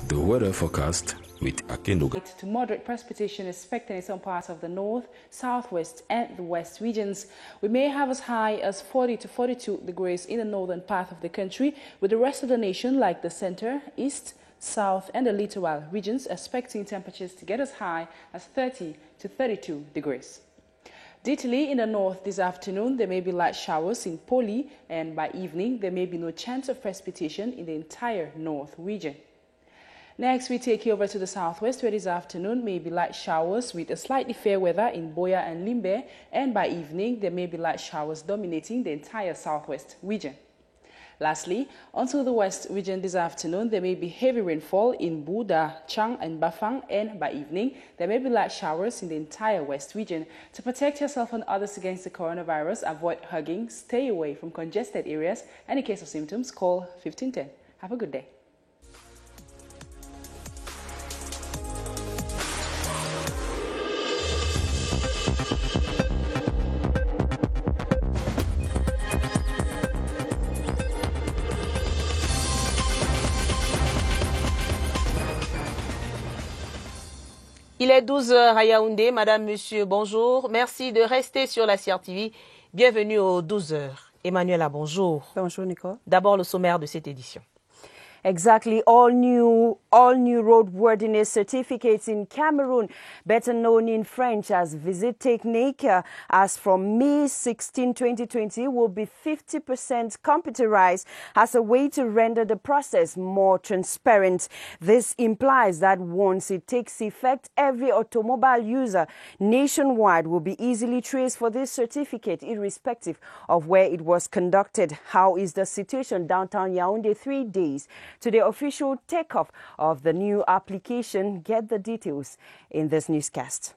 The weather forecast with Akenuga. To moderate precipitation expected in some parts of the north, southwest and the west regions. We may have as high as 40 to 42 degrees in the northern part of the country, with the rest of the nation like the center, east, south and the littoral regions expecting temperatures to get as high as 30 to 32 degrees. Italy in the north this afternoon, there may be light showers in Poli, and by evening, there may be no chance of precipitation in the entire north region. Next, we take you over to the southwest, where this afternoon may be light showers with a slightly fair weather in Boya and Limbe, and by evening, there may be light showers dominating the entire southwest region. Lastly, onto the west region this afternoon, there may be heavy rainfall in Buda, Chang and Bafang, and by evening, there may be light showers in the entire west region. To protect yourself and others against the coronavirus, avoid hugging, stay away from congested areas, and in case of symptoms, call 1510. Have a good day. Il est 12h à Yaoundé. Madame, monsieur, bonjour. Merci de rester sur la CRTV. Bienvenue aux 12h. Emmanuela, bonjour. Bonjour, Nicole. D'abord, le sommaire de cette édition. Exactly. All new roadworthiness certificates in Cameroon, better known in French as Visit Technique, as from May 16, 2020, will be 50% computerized as a way to render the process more transparent. This implies that once it takes effect, every automobile user nationwide will be easily traced for this certificate, irrespective of where it was conducted. How is the situation downtown Yaoundé 3 days to the official takeoff of the new application? Get the details in this newscast.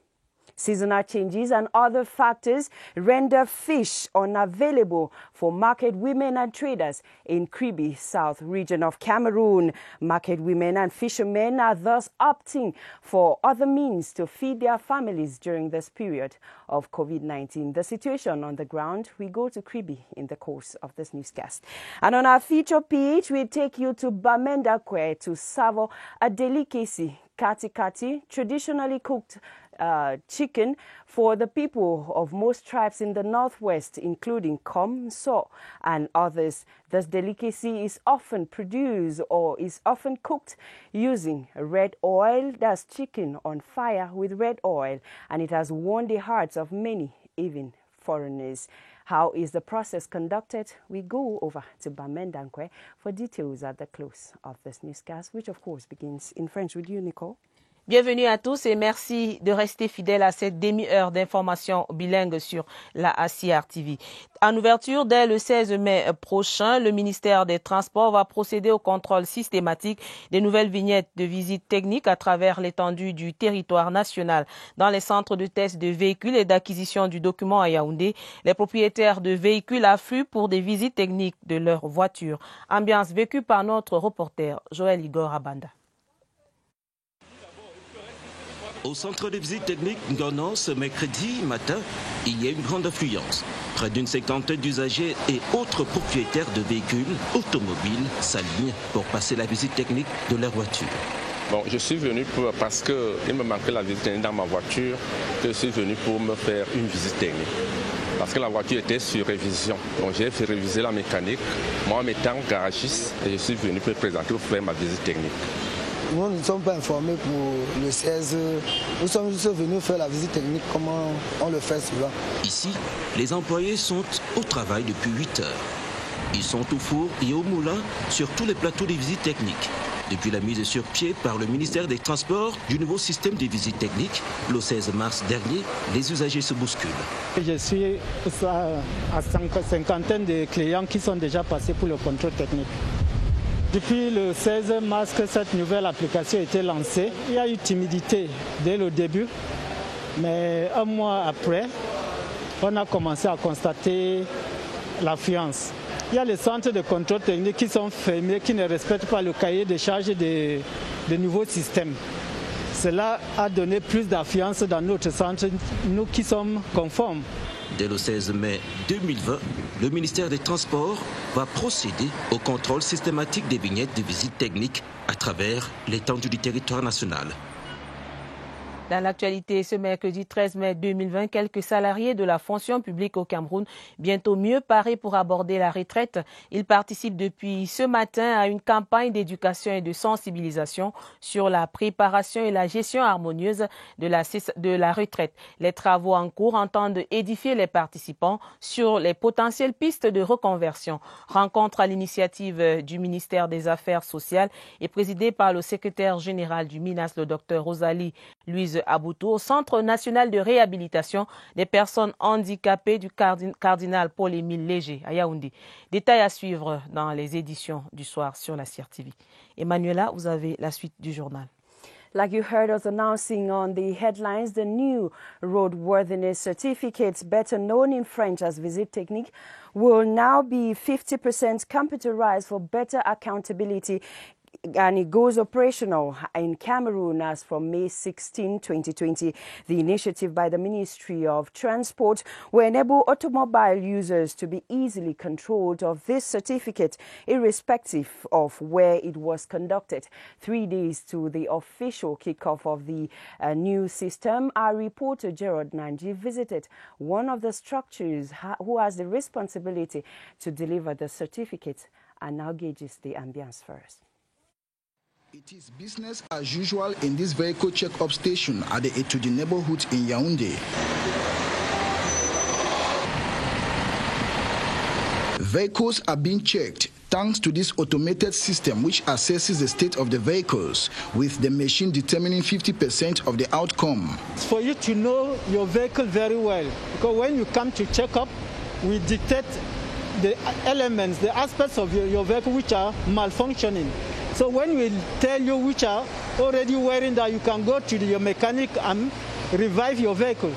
Seasonal changes and other factors render fish unavailable for market women and traders in Kribi, South region of Cameroon. Market women and fishermen are thus opting for other means to feed their families during this period of COVID-19. The situation on the ground, we go to Kribi in the course of this newscast. And on our feature page, we take you to Bamenda-Kwe to savour a delicacy, kati kati, traditionally cooked chicken for the people of most tribes in the northwest, including Kom, So, and others. This delicacy is often produced or is often cooked using red oil. That's chicken on fire with red oil, and it has won the hearts of many, even foreigners. How is the process conducted? We go over to Bamenda-Kwe for details at the close of this newscast, which of course begins in French. With you, Nicole. Bienvenue à tous et merci de rester fidèles à cette demi-heure d'information bilingue sur la CRTV. En ouverture, dès le 16 mai prochain, le ministère des Transports va procéder au contrôle systématique des nouvelles vignettes de visite technique à travers l'étendue du territoire national. Dans les centres de test de véhicules et d'acquisition du document à Yaoundé, les propriétaires de véhicules affluent pour des visites techniques de leurs voitures. Ambiance vécue par notre reporter Joël Igor Abanda. Au centre de visite technique Ngono, ce mercredi matin, il y a une grande affluence. Près d'une cinquantaine d'usagers et autres propriétaires de véhicules automobiles s'alignent pour passer la visite technique de leur voiture. Bon, je suis venu parce qu'il me manquait la visite technique dans ma voiture. Je suis venu pour me faire une visite technique. Parce que la voiture était sur révision. Donc j'ai fait réviser la mécanique. Moi, en étant garagiste, et je suis venu pour présenter pour faire ma visite technique. Nous ne sommes pas informés pour le 16. Nous sommes juste venus faire la visite technique comme on le fait souvent. Ici, les employés sont au travail depuis 8 heures. Ils sont au four et au moulin sur tous les plateaux des visites techniques. Depuis la mise sur pied par le ministère des Transports du nouveau système de visite technique, le 16 mars dernier, les usagers se bousculent. Je suis à cinquantaine de clients qui sont déjà passés pour le contrôle technique. Depuis le 16 mars que cette nouvelle application a été lancée, il y a eu timidité dès le début, mais un mois après, on a commencé à constater l'affluence. Il y a les centres de contrôle technique qui sont fermés, qui ne respectent pas le cahier de charges des nouveaux systèmes. Cela a donné plus d'affluence dans notre centre, nous qui sommes conformes. Dès le 16 mai 2020, le ministère des Transports va procéder au contrôle systématique des vignettes de visite technique à travers l'étendue du territoire national. Dans l'actualité, ce mercredi 13 mai 2020, quelques salariés de la fonction publique au Cameroun, bientôt mieux parés pour aborder la retraite. Ils participent depuis ce matin à une campagne d'éducation et de sensibilisation sur la préparation et la gestion harmonieuse de la retraite. Les travaux en cours entendent édifier les participants sur les potentielles pistes de reconversion. Rencontre à l'initiative du ministère des Affaires sociales et présidée par le secrétaire général du MINAS, le Dr Rosalie Louise Aboutou, au Centre national de réhabilitation des personnes handicapées du cardinal Paul-Émile Léger à Yaoundé. Détails à suivre dans les éditions du soir sur la CIR TV. Emmanuela, vous avez la suite du journal. Like you heard us announcing on the headlines, the new roadworthiness certificates, better known in French as Visit Technique, will now be 50% computerized for better accountability, and it goes operational in Cameroon as from May 16, 2020. The initiative by the Ministry of Transport will enable automobile users to be easily controlled of this certificate, irrespective of where it was conducted. 3 days to the official kickoff of the new system, our reporter Gerard Nanji visited one of the structures who has the responsibility to deliver the certificate and now gauges the ambience first. It is business as usual in this vehicle check-up station at the Etudi neighborhood in Yaoundé. Vehicles are being checked thanks to this automated system which assesses the state of the vehicles, with the machine determining 50% of the outcome. It's for you to know your vehicle very well, because when you come to check up, we dictate the elements, the aspects of your vehicle which are malfunctioning. So when we tell you which are already wearing that, you can go to your mechanic and revive your vehicle.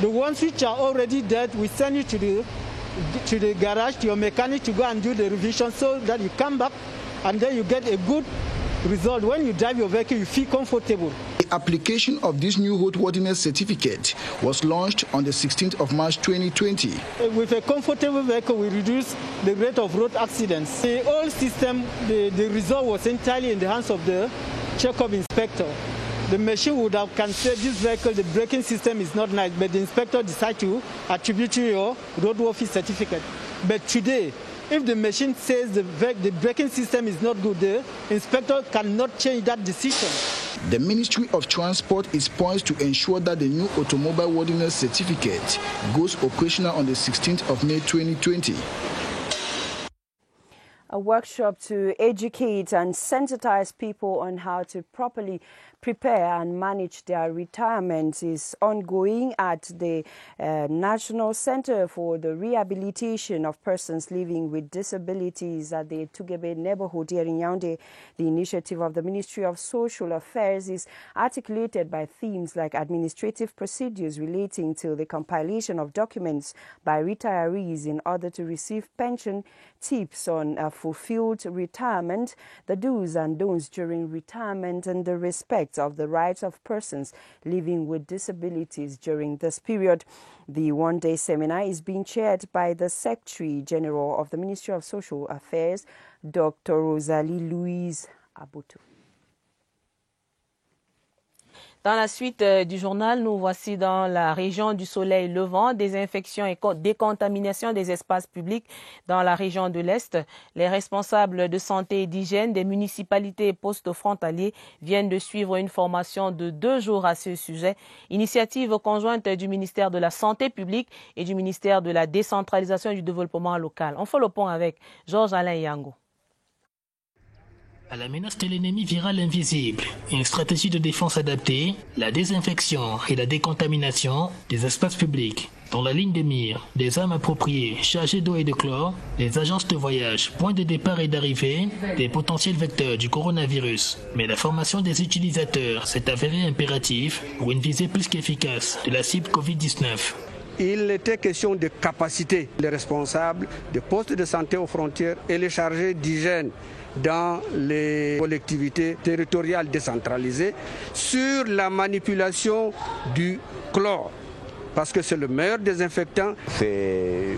The ones which are already dead, we send you to the garage, to your mechanic, to go and do the revision so that you come back and then you get a good result. When you drive your vehicle, you feel comfortable. The application of this new roadworthiness certificate was launched on the 16th of March 2020. With a comfortable vehicle, we reduce the rate of road accidents. The old system, the result was entirely in the hands of the check-up inspector. The machine would have can say this vehicle, the braking system is not nice, but the inspector decided to attribute to your roadworthy certificate. But today, if the machine says the braking system is not good, the inspector cannot change that decision. The Ministry of Transport is poised to ensure that the new automobile worthiness certificate goes operational on the 16th of May 2020. A workshop to educate and sensitize people on how to properly prepare and manage their retirement is ongoing at the National Center for the Rehabilitation of Persons Living with Disabilities at the Tugebe neighborhood here in Yaoundé. The initiative of the Ministry of Social Affairs is articulated by themes like administrative procedures relating to the compilation of documents by retirees in order to receive pension, tips on fulfilled retirement, the do's and don'ts during retirement, and the respect of the rights of persons living with disabilities during this period. The one-day seminar is being chaired by the Secretary General of the Ministry of Social Affairs, Dr. Rosalie Louise Aboutou. Dans la suite du journal, nous voici dans la région du Soleil Levant, désinfection et décontamination des espaces publics dans la région de l'Est. Les responsables de santé et d'hygiène des municipalités et postes frontaliers viennent de suivre une formation de 2 jours à ce sujet. Initiative conjointe du ministère de la Santé publique et du ministère de la Décentralisation et du Développement local. On fait le pont avec Georges-Alain Yango. À la menace de l'ennemi viral invisible, une stratégie de défense adaptée, la désinfection et la décontamination des espaces publics. Dans la ligne de mire, des armes appropriées chargées d'eau et de chlore, les agences de voyage, points de départ et d'arrivée, des potentiels vecteurs du coronavirus. Mais la formation des utilisateurs s'est avérée impérative pour une visée plus qu'efficace de la cible Covid-19. Il était question de capacité. Les responsables des postes de santé aux frontières et les chargés d'hygiène dans les collectivités territoriales décentralisées sur la manipulation du chlore, parce que c'est le meilleur désinfectant. C'est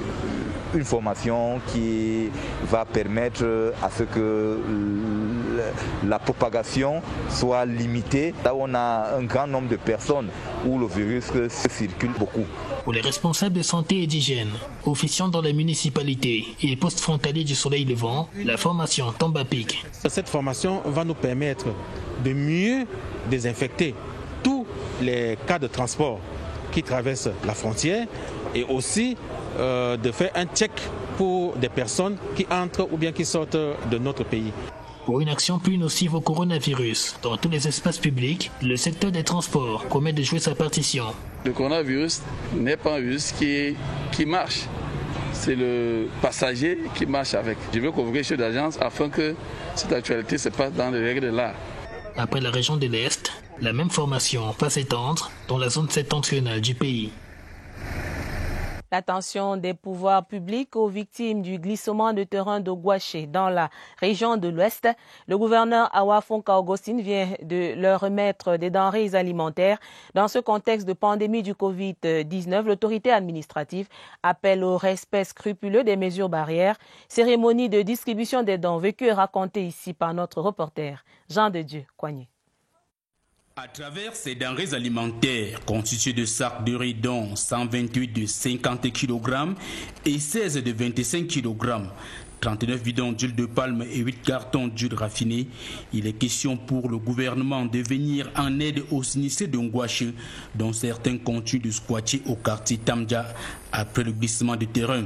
une formation qui va permettre à ce que la propagation soit limitée. Là où on a un grand nombre de personnes où le virus circule beaucoup. Pour les responsables de santé et d'hygiène, officiant dans les municipalités et les postes frontaliers du Soleil Levant, la formation tombe à pic. Cette formation va nous permettre de mieux désinfecter tous les cas de transport qui traversent la frontière et aussi de faire un check pour des personnes qui entrent ou bien qui sortent de notre pays. Pour une action plus nocive au coronavirus, dans tous les espaces publics, le secteur des transports promet de jouer sa partition. Le coronavirus n'est pas un virus qui marche. C'est le passager qui marche avec. Je veux convoquer le chef d'agence afin que cette actualité se passe dans les règles de l'art. Après la région de l'Est, la même formation va s'étendre dans la zone septentrionale du pays. L'attention des pouvoirs publics aux victimes du glissement de terrain de Gouaché dans la région de l'Ouest. Le gouverneur Awa Fonka Augustine vient de leur remettre des denrées alimentaires. Dans ce contexte de pandémie du Covid-19, l'autorité administrative appelle au respect scrupuleux des mesures barrières. Cérémonie de distribution des dons vécue et racontée ici par notre reporter Jean de Dieu Coignet. À travers ces denrées alimentaires constituées de sacs de riz dont 128 de 50 kg et 16 de 25 kg, 39 bidons d'huile de palme et 8 cartons d'huile raffinée, il est question pour le gouvernement de venir en aide aux sinistrés de Ngouaché, dont certains continuent de squatter au quartier Tamdia après le glissement de terrain.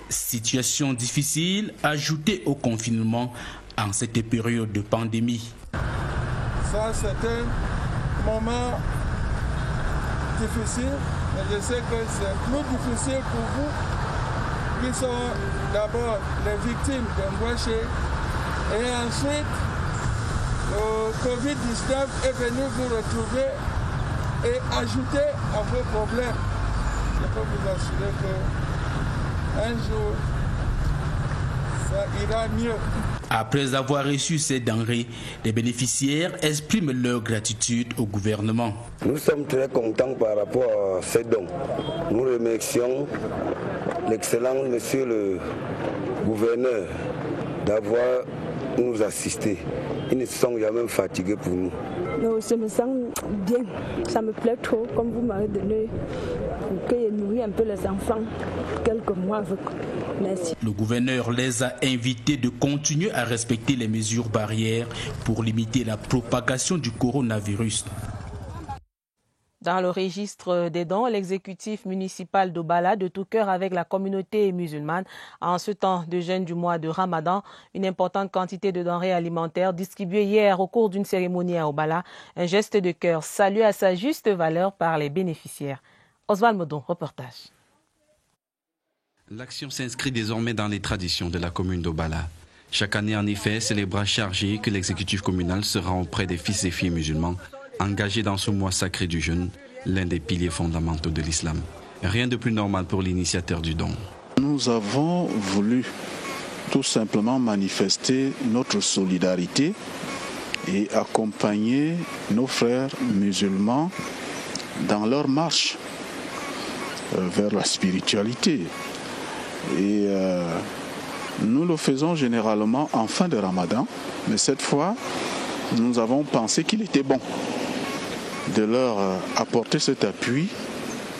Situation difficile ajoutée au confinement en cette période de pandémie. Ça, c'est un moment difficile, mais je sais que c'est plus difficile pour vous qui sont d'abord les victimes de Ngouaché et ensuite le Covid-19 est venu vous retrouver et ajouter à vos problèmes. Je peux vous assurer qu'un jour ça ira mieux. Après avoir reçu ces denrées, les bénéficiaires expriment leur gratitude au gouvernement. Nous sommes très contents par rapport à ces dons. Nous remercions l'excellent monsieur le gouverneur d'avoir nous assisté. Ils ne se sont jamais fatigués pour nous. Je me sens bien, ça me plaît trop, comme vous m'avez donné, que j'ai nourri un peu les enfants quelques mois avec. Merci. Le gouverneur les a invités de continuer à respecter les mesures barrières pour limiter la propagation du coronavirus. Dans le registre des dons, l'exécutif municipal d'Obala, de tout cœur avec la communauté musulmane, en ce temps de jeûne du mois de Ramadan, une importante quantité de denrées alimentaires distribuées hier au cours d'une cérémonie à Obala. Un geste de cœur salué à sa juste valeur par les bénéficiaires. Oswald Modon, reportage. L'action s'inscrit désormais dans les traditions de la commune d'Obala. Chaque année, en effet, c'est les bras chargés que l'exécutif communal se rend auprès des fils et filles musulmans engagés dans ce mois sacré du jeûne, l'un des piliers fondamentaux de l'islam. Rien de plus normal pour l'initiateur du don. Nous avons voulu tout simplement manifester notre solidarité et accompagner nos frères musulmans dans leur marche vers la spiritualité. Et nous le faisons généralement en fin de Ramadan, mais cette fois, nous avons pensé qu'il était bon de leur apporter cet appui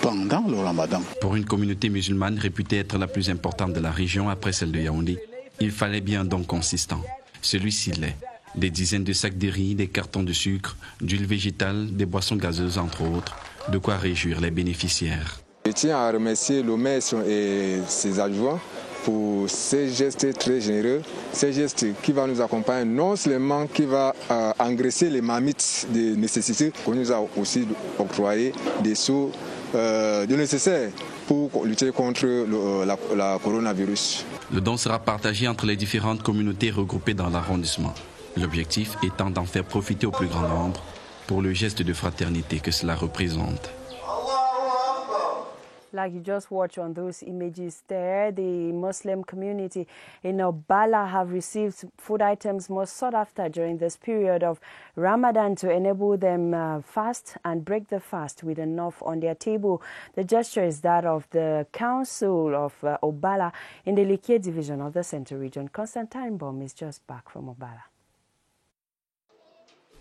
pendant le Ramadan. Pour une communauté musulmane réputée être la plus importante de la région après celle de Yaoundé, il fallait bien un don consistant. Celui-ci l'est. Des dizaines de sacs de riz, des cartons de sucre, d'huile végétale, des boissons gazeuses entre autres, de quoi réjouir les bénéficiaires. Je tiens à remercier le maire et ses adjoints pour ces gestes très généreux, ces gestes qui vont nous accompagner, non seulement qui va engraisser les marmites de nécessité, qu'on nous a aussi octroyé des sous de nécessaire pour lutter contre la coronavirus. Le don sera partagé entre les différentes communautés regroupées dans l'arrondissement. L'objectif étant d'en faire profiter au plus grand nombre pour le geste de fraternité que cela représente. Like you just watch on those images there, the Muslim community in Obala have received food items most sought after during this period of Ramadan to enable them fast and break the fast with enough on their table. The gesture is that of the Council of Obala in the Like division of the Central Region. Constantine Baum is just back from Obala.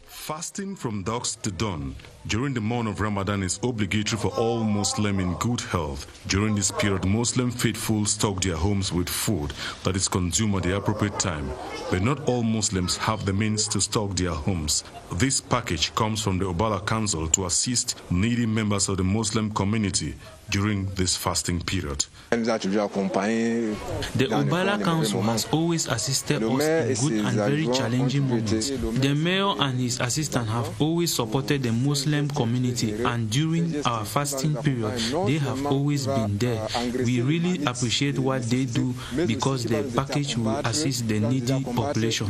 Fasting from dusk to dawn during the month of Ramadan is obligatory for all Muslims in good health. During this period, Muslim faithful stock their homes with food that is consumed at the appropriate time. But not all Muslims have the means to stock their homes. This package comes from the Obala Council to assist needy members of the Muslim community during this fasting period. The Obala Council has always assisted us in good and very challenging moments. The mayor and his assistant have always supported the Muslim community, and during our fasting period, they have always been there. We really appreciate what they do because the package will assist the needy population.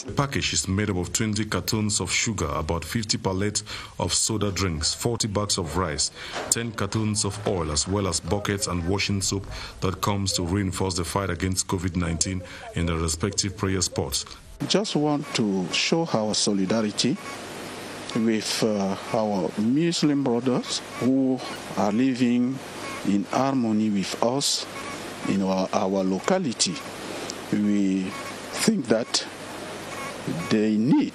The package is made up of 20 cartons of sugar, about 50 pallets of soda drinks, 40 bags of rice, 10 cartons of oil, as well as buckets and washing soap that comes to reinforce the fight against COVID-19 in the respective prayer spots. Just want to show our solidarity with our Muslim brothers who are living in harmony with us in our locality. We think that they need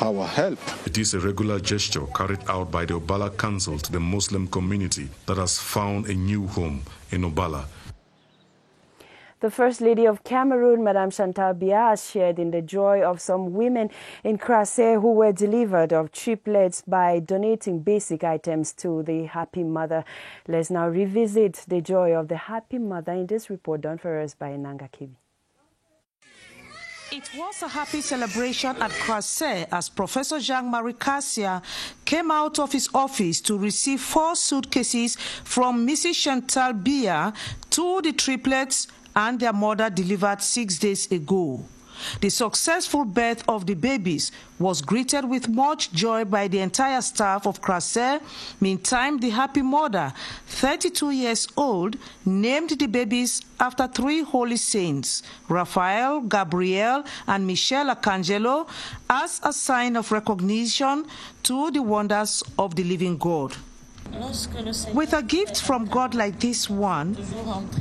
our help. It is a regular gesture carried out by the Obala Council to the Muslim community that has found a new home in Obala. The First Lady of Cameroon, Madame Chantal Biya, has shared in the joy of some women in Crasset who were delivered of triplets by donating basic items to the Happy Mother. Let's now revisit the joy of the Happy Mother in this report done for us by Nanga Kibi. It was a happy celebration at Crasset as Professor Jean-Marie Cassia came out of his office to receive 4 suitcases from Mrs. Chantal Biya to the triplets and their mother delivered 6 days ago. The successful birth of the babies was greeted with much joy by the entire staff of Crasset. Meantime, the Happy Mother, 32 years old, named the babies after 3 holy saints, Raphael, Gabriel, and Michel Arcangelo, as a sign of recognition to the wonders of the living God. With a gift from God like this one,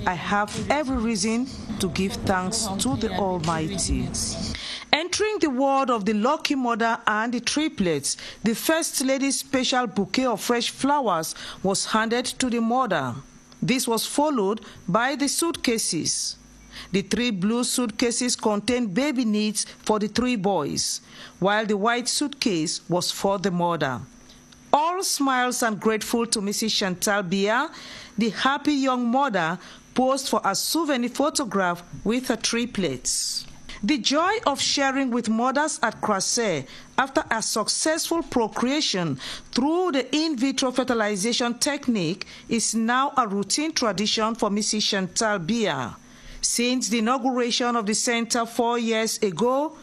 I have every reason to give thanks to the Almighty. Entering the ward of the lucky mother and the triplets, the First Lady's special bouquet of fresh flowers was handed to the mother. This was followed by the suitcases. The 3 blue suitcases contained baby needs for the 3 boys, while the white suitcase was for the mother. All smiles and grateful to Mrs. Chantal Biya, the happy young mother posed for a souvenir photograph with her triplets. The joy of sharing with mothers at Crasset after a successful procreation through the in vitro fertilization technique is now a routine tradition for Mrs. Chantal Biya. Since the inauguration of the center 4 years ago,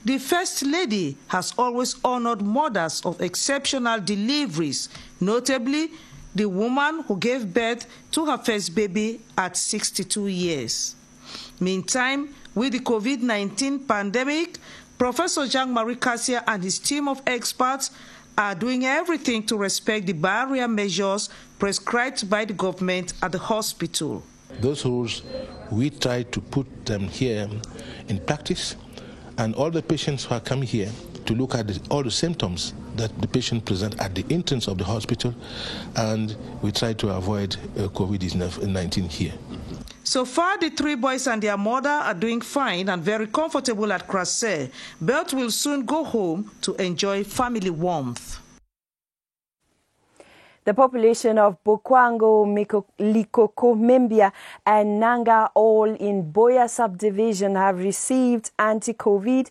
the First Lady has always honored mothers of exceptional deliveries, notably the woman who gave birth to her first baby at 62 years. Meantime, with the COVID-19 pandemic, Professor Jean-Marie Cassia and his team of experts are doing everything to respect the barrier measures prescribed by the government at the hospital. Those rules, we try to put them here in practice. And all the patients who are coming here to look at all the symptoms that the patient present at the entrance of the hospital, and we try to avoid COVID-19 here. So far, the 3 boys and their mother are doing fine and very comfortable at Crasset, but will soon go home to enjoy family warmth. The population of Bokwango, Likoko, Membia, and Nanga, all in Boya subdivision, have received anti-COVID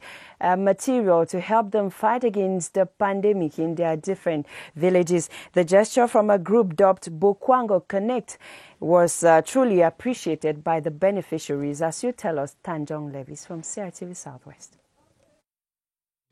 material to help them fight against the pandemic in their different villages. The gesture from a group dubbed Bokwango Connect was truly appreciated by the beneficiaries, as you tell us, Tanjong Levis from CRTV Southwest.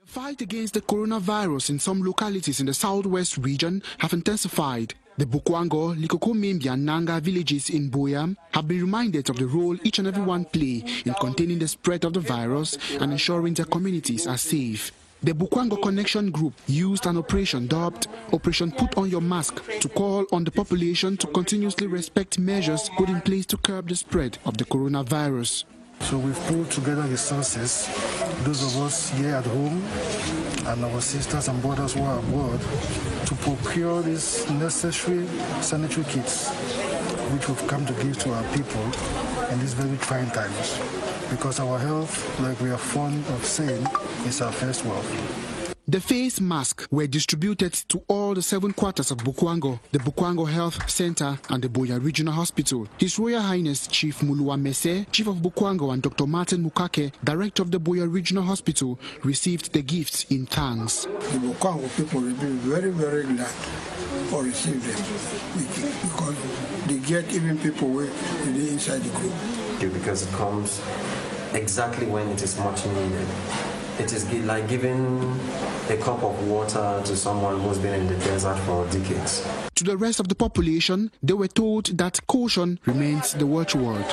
The fight against the coronavirus in some localities in the southwest region have intensified. The Bukwango, Likoko, Membia, and Nanga villages in Boyam have been reminded of the role each and every one play in containing the spread of the virus and ensuring their communities are safe. The Bukwango Connection Group used an operation dubbed Operation Put On Your Mask to call on the population to continuously respect measures put in place to curb the spread of the coronavirus. So we've pulled together resources, those of us here at home and our sisters and brothers who are abroad, to procure these necessary sanitary kits, which we've come to give to our people in these very trying times. Because our health, like we are fond of saying, is our first wealth. The face masks were distributed to all the 7 quarters of Bukwango, the Bukwango Health Center and the Buea Regional Hospital. His Royal Highness Chief Mulua Mese, Chief of Bukwango, and Dr. Martin Mukake, Director of the Buea Regional Hospital, received the gifts in thanks. The Bukwango people will be very, very glad for receiving them because they get even people inside the group. Because it comes exactly when it is much needed. It is like giving a cup of water to someone who's been in the desert for decades. To the rest of the population, they were told that caution remains the watchword.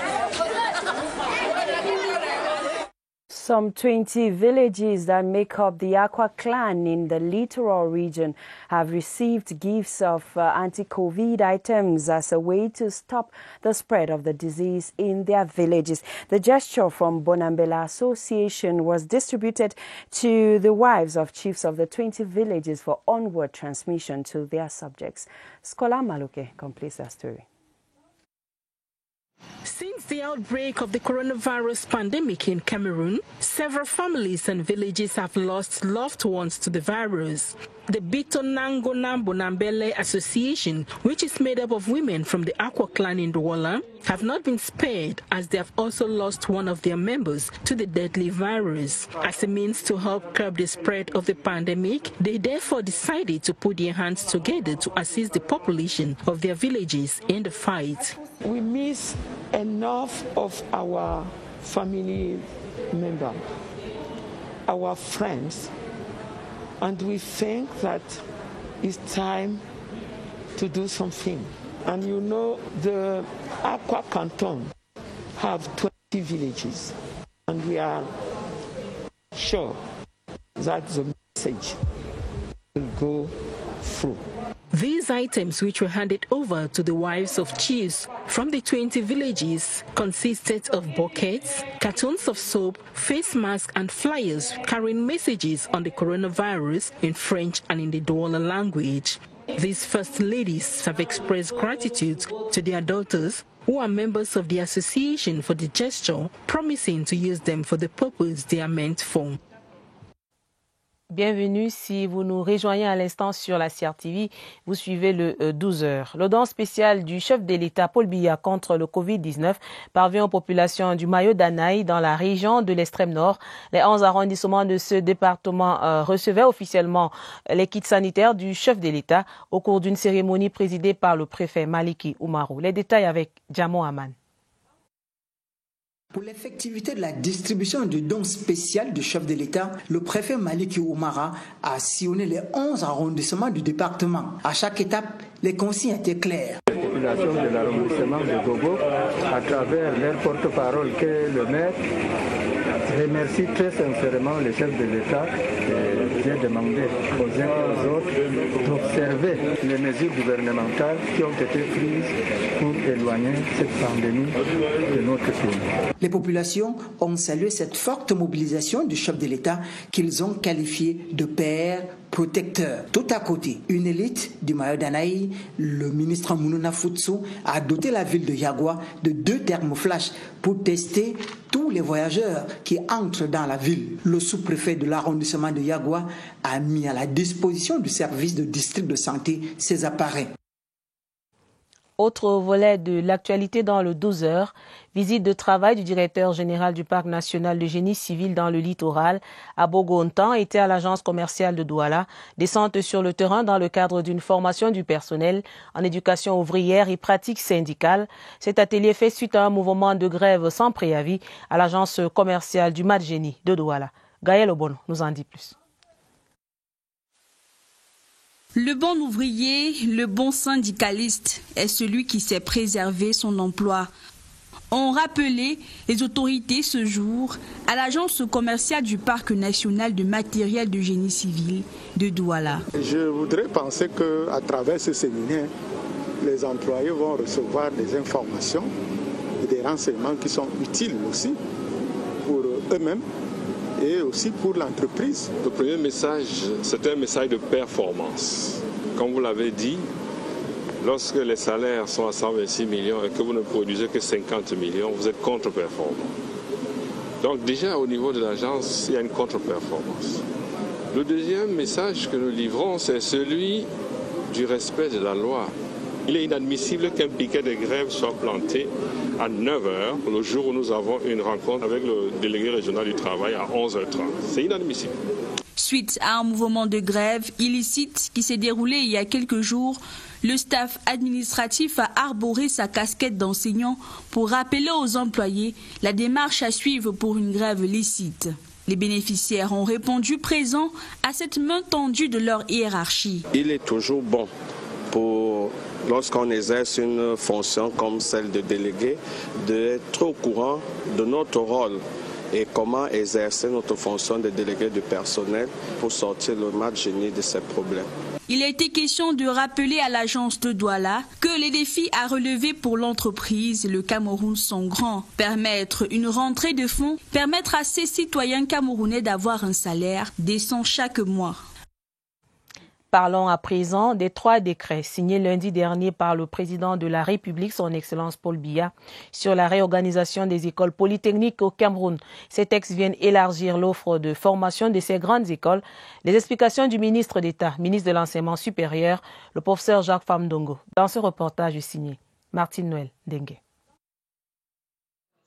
Some 20 villages that make up the Akwa clan in the littoral region have received gifts of anti-COVID items as a way to stop the spread of the disease in their villages. The gesture from Bonambela Association was distributed to the wives of chiefs of the 20 villages for onward transmission to their subjects. Scholar Maluke completes that story. Since the outbreak of the coronavirus pandemic in Cameroon, several families and villages have lost loved ones to the virus. The Bito Nangona Bonambele Association, which is made up of women from the Akwa clan in Douala, have not been spared as they have also lost one of their members to the deadly virus. As a means to help curb the spread of the pandemic, they therefore decided to put their hands together to assist the population of their villages in the fight. We miss enough of our family members, our friends, and we think that it's time to do something. And you know, the Akwa Canton have 20 villages, and we are sure that the message will go through. These items, which were handed over to the wives of chiefs from the 20 villages, consisted of buckets, cartons of soap, face masks and flyers carrying messages on the coronavirus in French and in the Douala language. These first ladies have expressed gratitude to their daughters, who are members of the association, for the gesture, promising to use them for the purpose they are meant for. Bienvenue si vous nous rejoignez à l'instant sur la CRTV. Vous suivez le 12h. Le don spécial du chef de l'État Paul Biya contre le Covid-19 parvient aux populations du Mayo d'Anaï dans la région de l'extrême nord. Les 11 arrondissements de ce département recevaient officiellement les kits sanitaires du chef de l'État au cours d'une cérémonie présidée par le préfet Maliki Oumarou. Les détails avec Djamo Aman. Pour l'effectivité de la distribution du don spécial du chef de l'État, le préfet Maliki Oumara a sillonné les 11 arrondissements du département. À chaque étape, les consignes étaient claires. La population de l'arrondissement de Gogo, à travers leur porte-parole qui est le maire, remercie très sincèrement le chef de l'État et vient demander aux uns et aux autres d'observer les mesures gouvernementales qui ont été prises pour éloigner cette pandémie de notre pays. Les populations ont salué cette forte mobilisation du chef de l'État qu'ils ont qualifiée de père protecteur. Tout à côté, une élite du Mayo d'Anaï, le ministre Mounouna Futsu, a doté la ville de Yagwa de 2 thermoflash pour tester tous les voyageurs qui entrent dans la ville. Le sous-préfet de l'arrondissement de Yagwa a mis à la disposition du service de district de santé ces appareils. Autre volet de l'actualité dans le 12h, visite de travail du directeur général du Parc national de génie civil dans le littoral à Bogontan était à l'agence commerciale de Douala. Descente sur le terrain dans le cadre d'une formation du personnel en éducation ouvrière et pratique syndicale. Cet atelier fait suite à un mouvement de grève sans préavis à l'agence commerciale du Mat-Génie de Douala. Gaël Obono nous en dit plus. Le bon ouvrier, le bon syndicaliste est celui qui sait préserver son emploi. Ont rappelé les autorités ce jour à l'agence commerciale du Parc national de matériel de génie civil de Douala. Je voudrais penser qu'à travers ce séminaire, les employés vont recevoir des informations et des renseignements qui sont utiles aussi pour eux-mêmes et aussi pour l'entreprise. Le premier message, c'est un message de performance. Comme vous l'avez dit, lorsque les salaires sont à 126 millions et que vous ne produisez que 50 millions, vous êtes contre-performant. Donc déjà au niveau de l'agence, il y a une contre-performance. Le deuxième message que nous livrons, c'est celui du respect de la loi. Il est inadmissible qu'un piquet de grève soit planté à 9h, le jour où nous avons une rencontre avec le délégué régional du travail à 11h30. C'est inadmissible. Suite à un mouvement de grève illicite qui s'est déroulé il y a quelques jours, le staff administratif a arboré sa casquette d'enseignant pour rappeler aux employés la démarche à suivre pour une grève licite. Les bénéficiaires ont répondu présents à cette main tendue de leur hiérarchie. Il est toujours bon lorsqu'on exerce une fonction comme celle de délégué, d'être au courant de notre rôle et comment exercer notre fonction de délégué du personnel pour sortir le mal génie de ces problèmes. Il a été question de rappeler à l'agence de Douala que les défis à relever pour l'entreprise et le Cameroun sont grands. Permettre une rentrée de fonds, permettre à ces citoyens camerounais d'avoir un salaire décent chaque mois. Parlons à présent des 3 décrets signés lundi dernier par le président de la République, son Excellence Paul Biya, sur la réorganisation des écoles polytechniques au Cameroun. Ces textes viennent élargir l'offre de formation de ces grandes écoles. Les explications du ministre d'État, ministre de l'Enseignement supérieur, le professeur Jacques Famdongo. Dans ce reportage signé Martine Noël Dengue.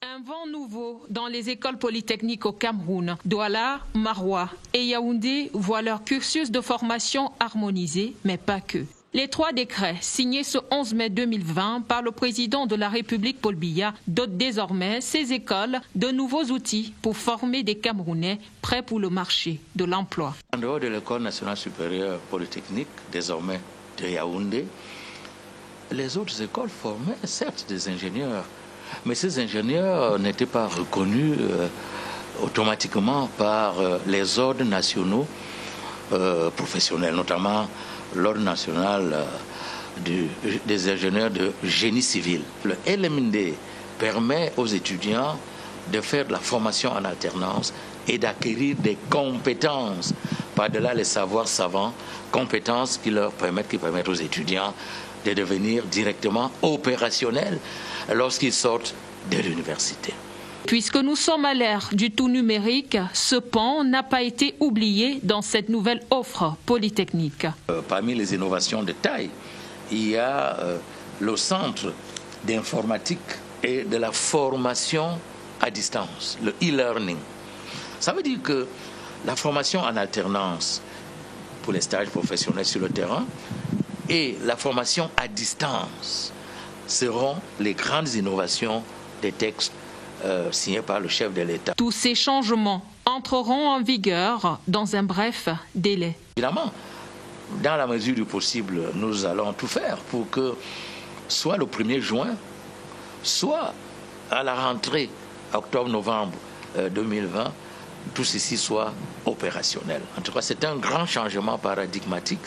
Un vent nouveau dans les écoles polytechniques au Cameroun. Douala, Maroua et Yaoundé voient leur cursus de formation harmonisé, mais pas que. Les 3 décrets signés ce 11 mai 2020 par le président de la République Paul Biya dotent désormais ces écoles de nouveaux outils pour former des Camerounais prêts pour le marché de l'emploi. En dehors de l'École nationale supérieure polytechnique, désormais de Yaoundé, les autres écoles formaient certes des ingénieurs, mais ces ingénieurs n'étaient pas reconnus automatiquement par les ordres nationaux professionnels, notamment l'ordre national des ingénieurs de génie civil. Le LMD permet aux étudiants de faire de la formation en alternance et d'acquérir des compétences, par-delà les savoirs savants, compétences qui permettent aux étudiants de devenir directement opérationnels lorsqu'ils sortent de l'université. Puisque nous sommes à l'ère du tout numérique, ce pan n'a pas été oublié dans cette nouvelle offre polytechnique. Parmi les innovations de taille, il y a le centre d'informatique et de la formation à distance, le e-learning. Ça veut dire que la formation en alternance pour les stages professionnels sur le terrain et la formation à distance seront les grandes innovations des textes signés par le chef de l'État. Tous ces changements entreront en vigueur dans un bref délai. Évidemment, dans la mesure du possible, nous allons tout faire pour que soit le 1er juin, soit à la rentrée octobre-novembre 2020, tout ceci soit opérationnel. En tout cas, c'est un grand changement paradigmatique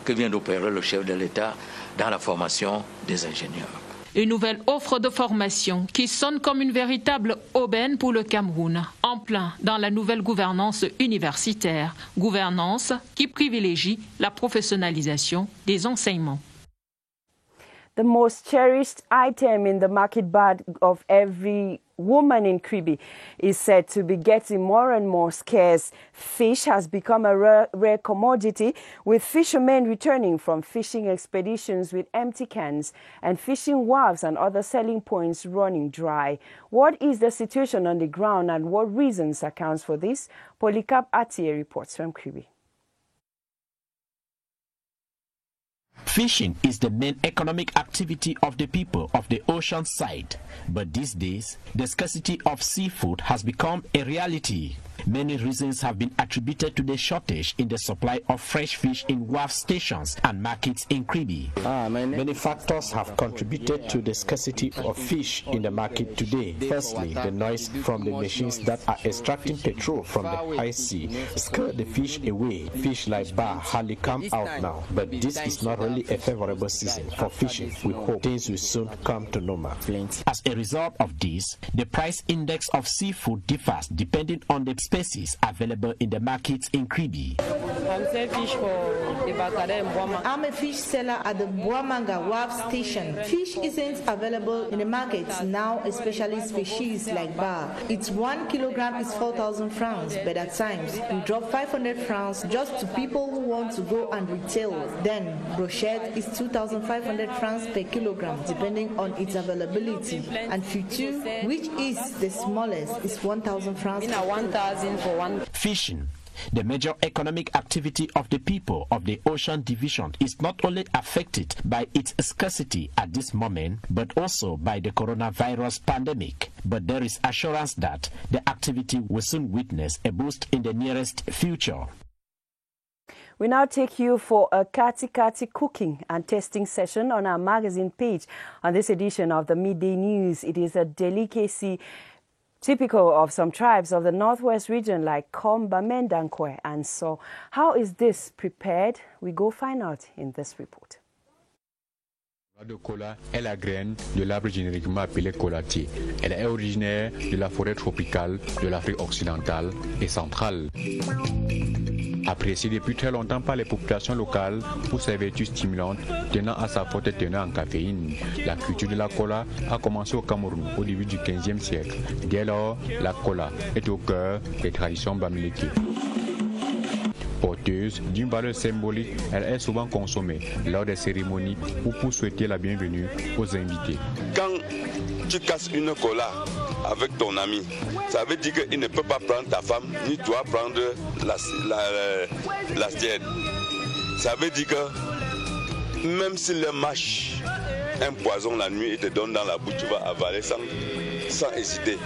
que vient d'opérer le chef de l'État dans la formation des ingénieurs. Une nouvelle offre de formation qui sonne comme une véritable aubaine pour le Cameroun, en plein dans la nouvelle gouvernance universitaire, gouvernance qui privilégie la professionnalisation des enseignements. The most cherished item in the market bag of every woman in Kribi is said to be getting more and more scarce. Fish has become a rare commodity, with fishermen returning from fishing expeditions with empty cans and fishing wharves and other selling points running dry. What is the situation on the ground and what reasons accounts for this? Polycarp Atiye reports from Kribi. Fishing is the main economic activity of the people of the ocean side, but these days, the scarcity of seafood has become a reality. Many reasons have been attributed to the shortage in the supply of fresh fish in wharf stations and markets in Kribi. Many factors have contributed to the scarcity of fish in the market today. Firstly, the noise from the machines that are extracting petrol from the high sea scare the fish away. Fish like bar hardly come out now, but this is not really a favorable season for fishing. We hope things will soon come to normal. As a result of this, the price index of seafood differs depending on the species available in the markets in Kribi. I'm a fish seller at the Buamanga Wharf Station. Fish isn't available in the markets now, especially species like bar. It's 1 kilogram is 4,000 francs, but at times we drop 500 francs just to people who want to go and retail. Then brochette is 2,500 francs per kilogram, depending on its availability. And futu, which is the smallest, is 1,000 francs. 1,000 for one. Fishing, the major economic activity of the people of the Ocean Division, is not only affected by its scarcity at this moment, but also by the coronavirus pandemic. But there is assurance that the activity will soon witness a boost in the nearest future. We now take you for a Kati Kati cooking and tasting session on our magazine page. On this edition of the Midday News, it is a delicacy typical of some tribes of the Northwest region like Komba, Mendankwe and so. How is this prepared? We go find out in this report. La cola est la graine de l'arbre génériquement appelé colatier. Elle est originaire de la forêt tropicale de l'Afrique occidentale et centrale. Appréciée depuis très longtemps par les populations locales pour ses vertus stimulantes tenant à sa forte teneur en caféine, la culture de la cola a commencé au Cameroun au début du XVe siècle. Dès lors, la cola est au cœur des traditions bamileke. Porteuse d'une valeur symbolique, elle est souvent consommée lors des cérémonies ou pour souhaiter la bienvenue aux invités. Quand tu casses une cola avec ton ami, ça veut dire qu'il ne peut pas prendre ta femme, ni toi prendre la tienne. Ça veut dire que même si le mâche un poison la nuit et te donne dans la bouche, tu vas avaler sans hésiter.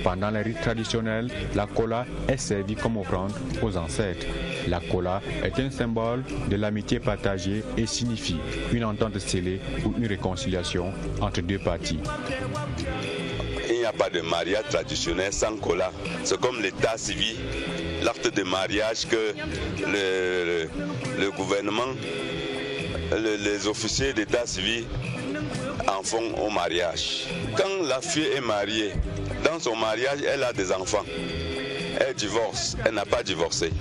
Pendant les rites traditionnels, la cola est servie comme offrande aux ancêtres. La cola est un symbole de l'amitié partagée et signifie une entente scellée ou une réconciliation entre deux parties. Il n'y a pas de mariage traditionnel sans cola. C'est comme l'état civil, l'acte de mariage que le gouvernement, les officiers d'état civil en font au mariage. Quand la fille est mariée, dans son mariage, elle a des enfants. Elle divorce, elle n'a pas divorcé.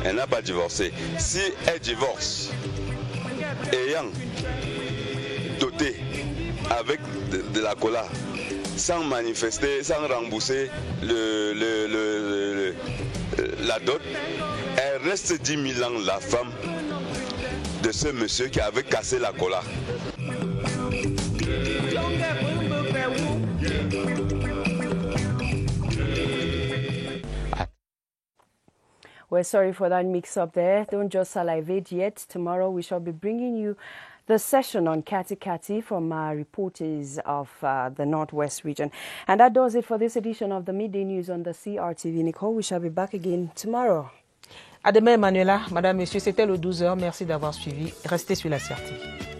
Elle n'a pas divorcé. Si elle divorce, ayant doté avec de la cola, sans manifester, sans rembourser la dot, elle reste 10 000 ans la femme de ce monsieur qui avait cassé la cola. We're sorry for that mix-up there. Don't just salivate yet. Tomorrow we shall be bringing you the session on Kati Kati from our reporters of the Northwest region. And that does it for this edition of the Midday News on the CRTV. Nicole, we shall be back again tomorrow. À demain, Manuela. Madame, Monsieur, c'était le 12h. Merci d'avoir suivi. Restez sur la CRTV.